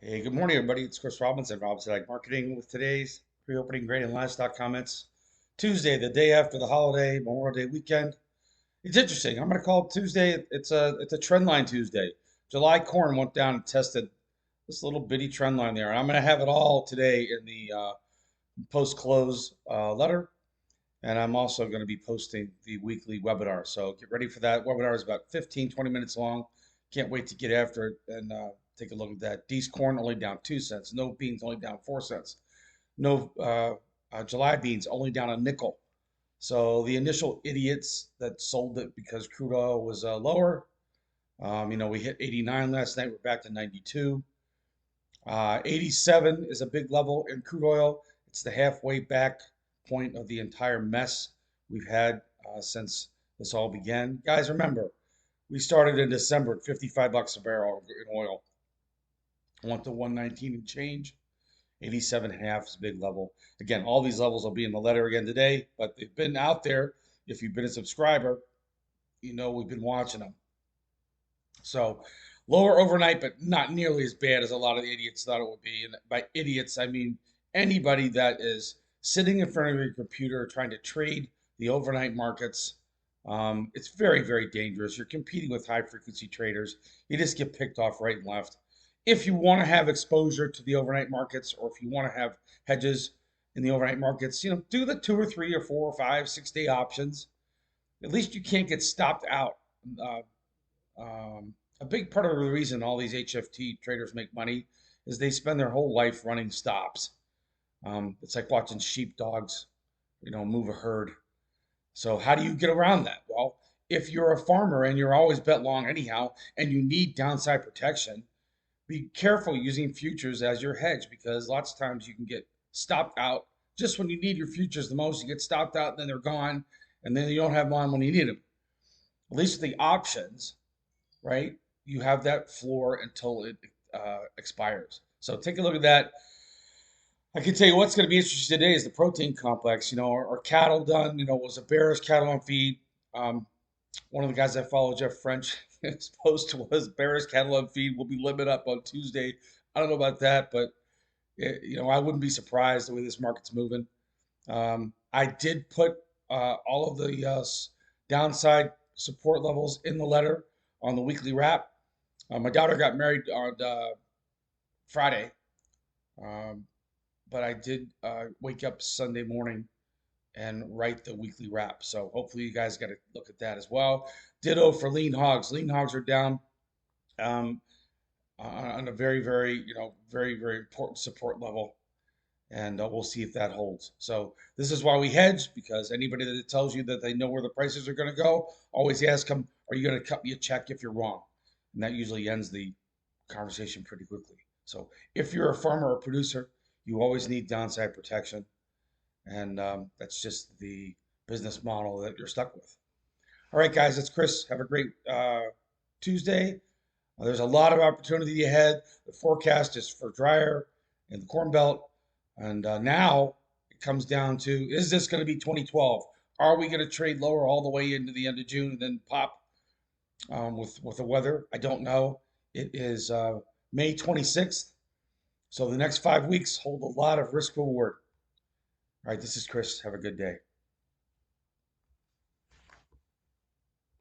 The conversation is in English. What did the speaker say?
Hey, good morning, everybody. It's Chris Robinson, Robinson Ag Marketing, with today's pre-opening grain and livestock comments. Tuesday, the day after the holiday, Memorial Day weekend. It's interesting. I'm going to call it Tuesday. It's a trend line Tuesday. July corn went down and tested this little bitty trend line there. And I'm going to have it all today in the post-close letter. And I'm also going to be posting the weekly webinar. So get ready for that. Webinar is about 15, 20 minutes long. Can't wait to get after it and take a look at that. D's corn only down 2 cents. No beans only down 4 cents. No July beans only down a nickel. So the initial idiots that sold it because crude oil was lower, we hit 89 last night. We're back to 92. 87 is a big level in crude oil. It's the halfway back point of the entire mess we've had since this all began. Guys, remember, we started in December at 55 bucks a barrel in oil. Went to 119 and change. 87 and a half is a big level. Again, all these levels will be in the letter again today, but they've been out there. If you've been a subscriber, you know we've been watching them. So lower overnight, but not nearly as bad as a lot of the idiots thought it would be. And by idiots, I mean anybody that is sitting in front of your computer trying to trade the overnight markets. It's very, very dangerous. You're competing with high frequency traders. You just get picked off right and left. If you want to have exposure to the overnight markets, or if you want to have hedges in the overnight markets, do the 2 or 3 or 4 or 5, 6 day options. At least you can't get stopped out. Uh, a big part of the reason all these HFT traders make money is they spend their whole life running stops. It's like watching sheepdogs, move a herd. So how do you get around that? Well, if you're a farmer and you're always bet long anyhow, and you need downside protection, be careful using futures as your hedge because lots of times you can get stopped out just when you need your futures the most. You get stopped out, and then they're gone, and then you don't have them when you need them. At least with the options, right? You have that floor until it expires. So take a look at that. I can tell you what's going to be interesting today is the protein complex. Our cattle done. Was a bearish cattle on feed. Um, One of the guys I follow, Jeff French, his post was bearish cattle on feed will be limit up on Tuesday. I don't know about that, but I wouldn't be surprised the way this market's moving. I did put all of the downside support levels in the letter on the weekly wrap. My daughter got married on Friday, um, but I did wake up Sunday morning and write the weekly wrap. So hopefully you guys got to look at that as well. Ditto for lean hogs. Lean hogs are down um, on a very, very, very, very important support level. And we'll see if that holds. So this is why we hedge, because anybody that tells you that they know where the prices are going to go, always ask them, are you going to cut me a check if you're wrong? And that usually ends the conversation pretty quickly. So if you're a farmer or producer, you always need downside protection. And that's just the business model that you're stuck with. All right, guys, it's Chris. Have a great Tuesday. There's a lot of opportunity ahead. The forecast is for drier in the Corn Belt. And now it comes down to, is this going to be 2012? Are we going to trade lower all the way into the end of June and then pop with the weather? I don't know. It is May 26th. So the next 5 weeks hold a lot of risk reward. All right, this is Chris. Have a good day.